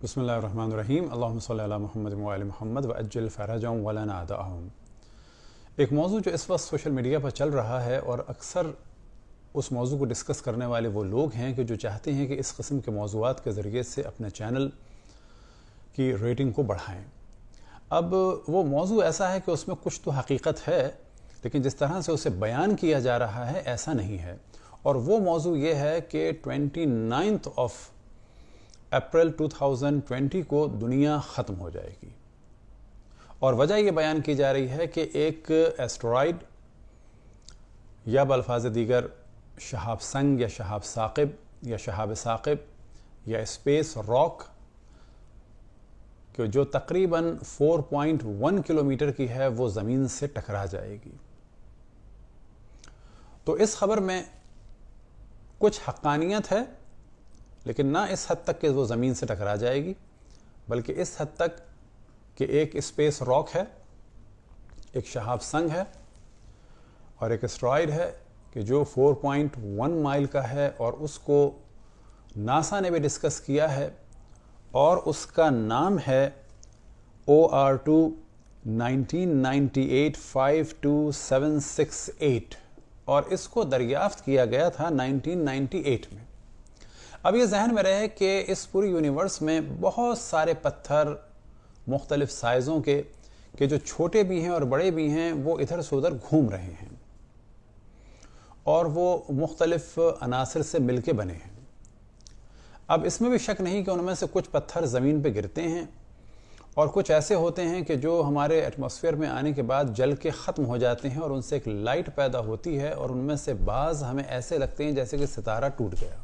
बिस्मिल्लाहिर्रहमानिर्रहीम अल्लाहुम्मा सल्लि अला मुहम्मद व आलि मुहम्मद व अज्जिल फ़रजहुम व लना अदाअहुम। एक मौजू जो इस वक्त सोशल मीडिया पर चल रहा है और अक्सर उस मौजू को डिस्कस करने वाले वो लोग हैं कि जो चाहते हैं कि इस किस्म के मौज़ूआत के ज़रिए से अपने चैनल की रेटिंग को बढ़ाएं। अब वो मौजू ऐसा है कि उसमें कुछ तो हकीकत है, लेकिन जिस तरह से उसे बयान किया जा रहा है ऐसा नहीं है। और वो मौजू ये है कि 29 अप्रैल 2020 को दुनिया ख़त्म हो जाएगी। और वजह यह बयान की जा रही है कि एक एस्टेरॉयड या बल्फाज दीगर शहाब संग या शहाब साकिब या शहाब साकिब या स्पेस रॉक कि जो तकरीबन 4.1 किलोमीटर की है वो ज़मीन से टकरा जाएगी। तो इस खबर में कुछ हक़ानियत है, लेकिन ना इस हद तक कि वो ज़मीन से टकरा जाएगी, बल्कि इस हद तक कि एक स्पेस रॉक है, एक शहाब संग है और एक एस्टेरॉयड है कि जो 4.1 माइल का है और उसको नासा ने भी डिस्कस किया है और उसका नाम है OR2 1998-52768 और इसको दरियाफ्त किया गया था 1998 में। अब ये जहन में रहे कि इस पूरी यूनिवर्स में बहुत सारे पत्थर मुख्तलिफ साइज़ों के जो छोटे भी हैं और बड़े भी हैं वो इधर से उधर घूम रहे हैं और वो मुख्तलिफ अनासर से मिलके बने हैं। अब इसमें भी शक नहीं कि उनमें से कुछ पत्थर ज़मीन पे गिरते हैं और कुछ ऐसे होते हैं कि जो हमारे एटमॉस्फेयर में आने के बाद जल के ख़त्म हो जाते हैं और उनसे एक लाइट पैदा होती है और उनमें से बाज़ हमें ऐसे लगते हैं जैसे कि सितारा टूट गया।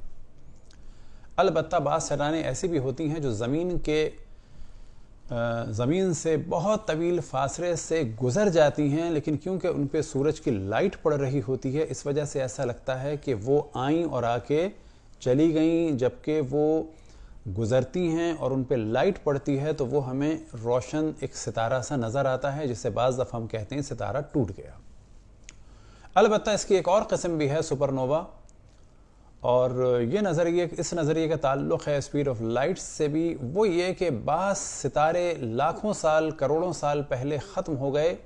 अलबत्ता बाज़ चट्टानें ऐसी भी होती हैं जो ज़मीन से बहुत तवील फासले से गुज़र जाती हैं, लेकिन क्योंकि उन पे सूरज की लाइट पड़ रही होती है इस वजह से ऐसा लगता है कि वो आईं और आके चली गईं, जबकि वो गुज़रती हैं और उन पे लाइट पड़ती है तो वो हमें रोशन एक सितारा सा नज़र आता है, जिससे बाज़ दफ़ा हम कहते हैं सितारा टूट गया। अलबत्ता इसकी एक और किस्म भी है सुपरनोवा, और इस नज़रिए का ताल्लुक़ है स्पीड ऑफ लाइट से भी। वो ये कि बाज़ सितारे लाखों साल करोड़ों साल पहले ख़त्म हो गए,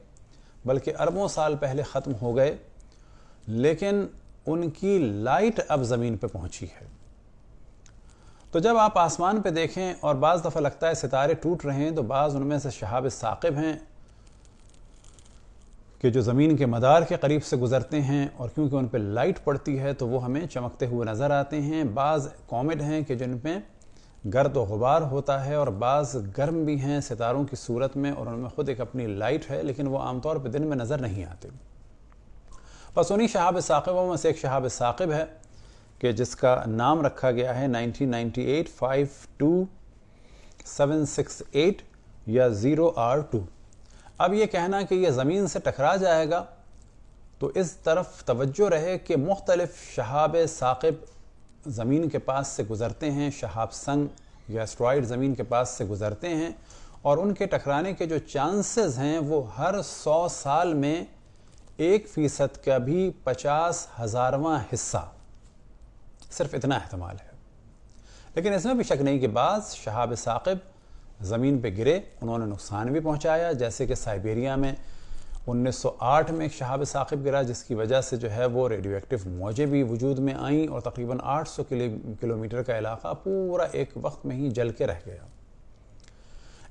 बल्कि अरबों साल पहले ख़त्म हो गए, लेकिन उनकी लाइट अब ज़मीन पे पहुंची है। तो जब आप आसमान पे देखें और बाज़ दफ़ा लगता है सितारे टूट रहे हैं, तो बाज़ उनमें से शहाब साकिब हैं कि जो ज़मीन के मदार के करीब से गुज़रते हैं और क्योंकि उन पर लाइट पड़ती है तो वो हमें चमकते हुए नज़र आते हैं। बाज़ कॉमेट हैं कि जिन पे गर्द व गुबार होता है और बाज़ गर्म भी हैं सितारों की सूरत में और उनमें ख़ुद एक अपनी लाइट है, लेकिन वो आमतौर पर दिन में नज़र नहीं आते। बस उन्हीं शहाब साकिबों में से एक शहाब साकिब है कि जिसका नाम रखा गया है 1998-52768 या 0R2। अब ये कहना कि यह ज़मीन से टकरा जाएगा, तो इस तरफ तवज्जो रहे कि मुख्तलिफ शहाब साकिब ज़मीन के पास से गुज़रते हैं, शहाब संग या एस्टेरॉयड ज़मीन के पास से गुज़रते हैं और उनके टकराने के जो चांसेस हैं वो हर 100 साल में 1% का भी 50,000वां हिस्सा, सिर्फ इतना एहतमाल है। लेकिन इसमें भी शक नहीं कि बाज़ शहाब साकिब ज़मीन पे गिरे, उन्होंने नुकसान भी पहुंचाया। जैसे कि साइबेरिया में 1908 में एक शहाब साकिब गिरा, जिसकी वजह से जो है वो रेडियो एक्टिव मौजें भी वजूद में आईं और तकरीबन 800 किलोमीटर का इलाका पूरा एक वक्त में ही जल के रह गया।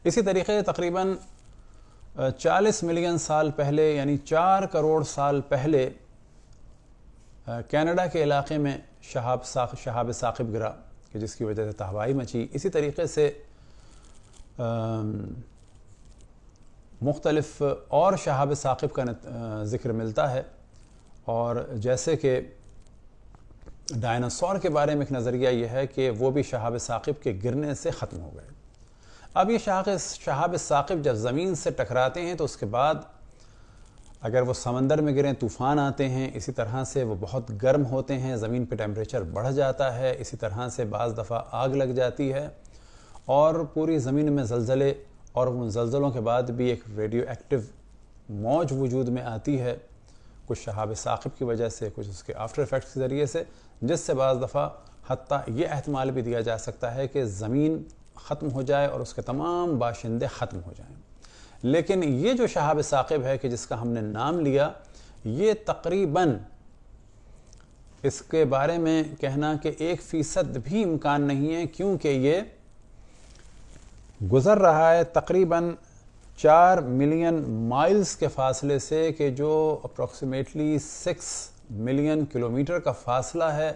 इसी तरीके तकरीबन 40 मिलियन साल पहले यानी 4 करोड़ साल पहले कनाडा के इलाके में शहाब साकिब गिरा कि जिसकी वजह से तबाही मची। इसी तरीके से मुख्तलिफ और शहाब साकिब का ज़िक्र मिलता है, और जैसे कि डायनासोर के बारे में एक नज़रिया यह है कि वो भी शहाब साकिब के गिरने से ख़त्म हो गए। अब ये शहाब साकिब जब ज़मीन से टकराते हैं तो उसके बाद अगर वो समंदर में गिरें तूफ़ान आते हैं, इसी तरह से वो बहुत गर्म होते हैं, ज़मीन पे टेम्परेचर बढ़ जाता है, इसी तरह से बाज़ दफ़ा आग लग जाती है और पूरी ज़मीन में ज़लज़ले और उन ज़लज़लों के बाद भी एक रेडियो एक्टिव मौज वजूद में आती है, कुछ शहाब साकिब की वजह से, कुछ उसके आफ्टर इफ़ेक्ट्स के ज़रिए से, जिससे बाज़ दफ़ा हत्ता ये एहतमाल भी दिया जा सकता है कि ज़मीन ختم ہو جائے اور اس کے تمام باشندے ختم ہو جائیں۔ لیکن یہ جو شہاب ثاقب ہے کہ جس کا ہم نے نام لیا، یہ تقریباً اس کے بارے میں کہنا کہ 1% بھی امکان نہیں ہے، کیونکہ یہ گزر رہا ہے تقریباً 4 ملین مائلز کے فاصلے سے، کہ جو اپروکسیمیٹلی 6 ملین کلومیٹر کا فاصلہ ہے،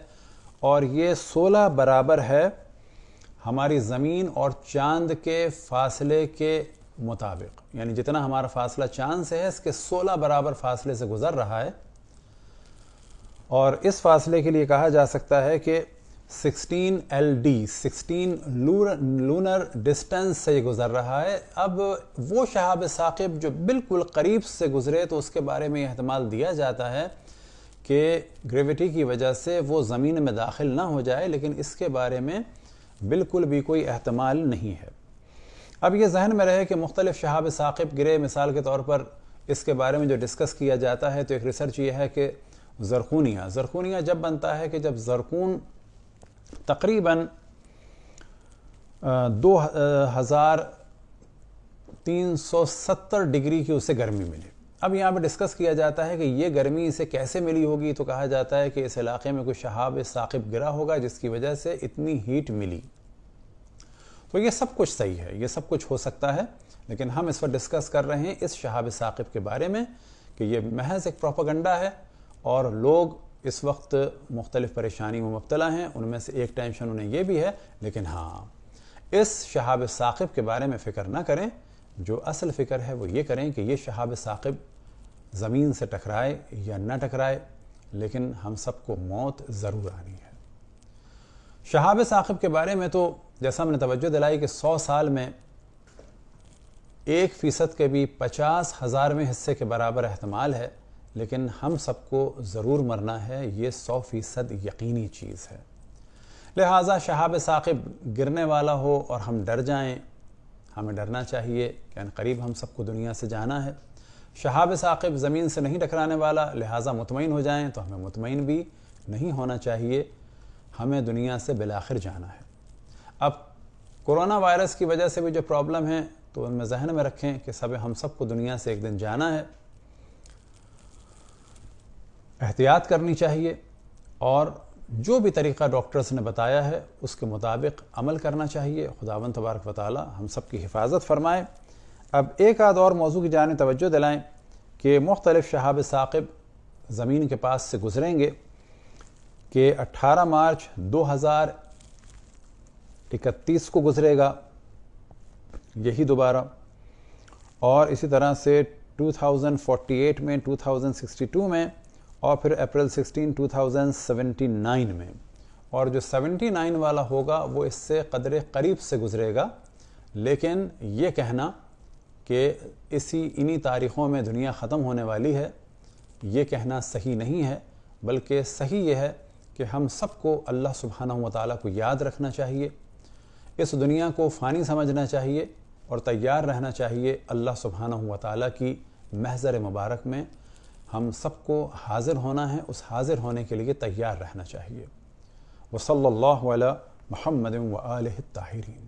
اور یہ 16 برابر ہے ہماری زمین اور چاند کے فاصلے کے مطابق، یعنی جتنا ہمارا فاصلہ چاند سے ہے اس کے 16 برابر فاصلے سے گزر رہا ہے، اور اس فاصلے کے لیے کہا جا سکتا ہے کہ 16 LD 16 لونر ڈسٹنس سے یہ گزر رہا ہے۔ اب وہ شہاب ثاقب جو بالکل قریب سے گزرے تو اس کے بارے میں یہ احتمال دیا جاتا ہے کہ گریویٹی کی وجہ سے وہ زمین میں داخل نہ ہو جائے، لیکن اس کے بارے میں بالکل بھی کوئی احتمال نہیں ہے۔ اب یہ ذہن میں رہے کہ مختلف شہاب ثاقب گرے، مثال کے طور پر اس کے بارے میں جو ڈسکس کیا جاتا ہے تو ایک ریسرچ یہ ہے کہ زرخونیہ جب بنتا ہے کہ جب زرخون تقریباً 2370 ڈگری کی اسے گرمی ملی۔ اب یہاں پہ ڈسکس کیا جاتا ہے کہ یہ گرمی اسے کیسے ملی ہوگی، تو کہا جاتا ہے کہ اس علاقے میں کوئی شہاب ثاقب گرا ہوگا جس کی وجہ سے اتنی ہیٹ ملی۔ تو یہ سب کچھ صحیح ہے، یہ سب کچھ ہو سکتا ہے، لیکن ہم اس وقت ڈسکس کر رہے ہیں اس شہاب ثاقب کے بارے میں کہ یہ محض ایک پروپیگنڈا ہے، اور لوگ اس وقت مختلف پریشانی میں مبتلا ہیں۔ ان میں سے ایک ٹینشن انہیں یہ بھی ہے، لیکن ہاں اس شہاب ثاقب کے بارے میں فکر نہ کریں، جو اصل فکر ہے وہ یہ کریں کہ یہ شہاب ثاقب زمین سے ٹکرائے یا نہ ٹکرائے، لیکن ہم سب کو موت ضرور آنی ہے۔ شہاب ثاقب کے بارے میں تو جیسا ہم نے توجہ دلائی کہ 100 سال میں 1% کے بھی 50,000ویں حصے کے برابر احتمال ہے، لیکن ہم سب کو ضرور مرنا ہے، یہ 100% یقینی چیز ہے۔ لہٰذا شہاب ثاقب گرنے والا ہو اور ہم ڈر جائیں، ہمیں ڈرنا چاہیے کہ ان قریب ہم سب کو دنیا سے جانا ہے۔ شہاب ثاقب زمین سے نہیں ٹکرانے والا، لہٰذا مطمئن ہو جائیں، تو ہمیں مطمئن بھی نہیں ہونا چاہیے، ہمیں دنیا سے بالآخر جانا ہے۔ اب کورونا وائرس کی وجہ سے بھی جو پرابلم ہے تو ان میں ذہن میں رکھیں کہ ہم سب کو دنیا سے ایک دن جانا ہے، احتیاط کرنی چاہیے، اور جو بھی طریقہ ڈاکٹرز نے بتایا ہے اس کے مطابق عمل کرنا چاہیے۔ خداوند تبارک و تعالی ہم سب کی حفاظت فرمائے۔ اب ایک آدھ اور موضوع کی جانب توجہ دلائیں کہ مختلف شہاب ثاقب زمین کے پاس سے گزریں گے، کہ 18 مارچ 2031 کو گزرے گا یہی دوبارہ، اور اسی طرح سے 2048 میں، 2062 میں، اور پھر اپریل 16 2079 میں، اور جو 79 والا ہوگا وہ اس سے قدر قریب سے گزرے گا۔ لیکن یہ کہنا کہ انہی تاریخوں میں دنیا ختم ہونے والی ہے، یہ کہنا صحیح نہیں ہے، بلکہ صحیح یہ ہے کہ ہم سب کو اللہ سبحانہ و تعالیٰ کو یاد رکھنا چاہیے، اس دنیا کو فانی سمجھنا چاہیے، اور تیار رہنا چاہیے اللہ سبحانہ و تعالیٰ کی محضر مبارک میں۔ ہم سب کو حاضر ہونا ہے، اس حاضر ہونے کے لیے تیار رہنا چاہیے۔ وصلی اللہ علی محمد و آلہ الطاہرین۔